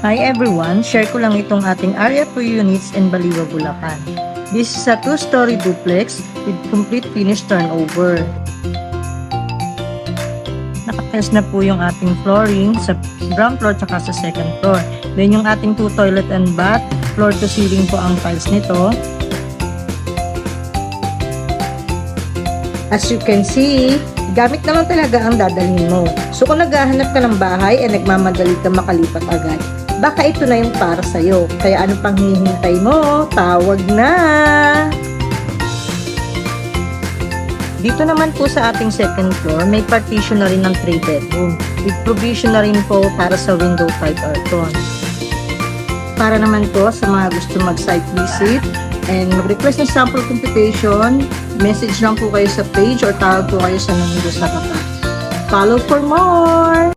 Hi everyone! Share ko lang itong ating area 2 units in Baliwa, Bulacan. This is a 2-story duplex with complete finished turnover. Nakatiles na po yung ating flooring sa ground floor tsaka sa second floor. Then yung ating 2 toilet and bath, floor to ceiling po ang tiles nito. As you can see, gamit naman talaga ang dadalhin mo. So kung naghahanap ka ng bahay at nagmamadali ka makalipat agad, baka ito na yung para sa'yo. Kaya ano pang hinihintay mo? Tawag na! Dito naman po sa ating second floor, may partition na rin ng 3 bedroom. With provision na rin po para sa window type aircon. Para naman po sa mga gusto mag-site visit and mag-request ng sample computation, message lang po kayo sa page or tawag po kayo sa number sa baba. Follow for more!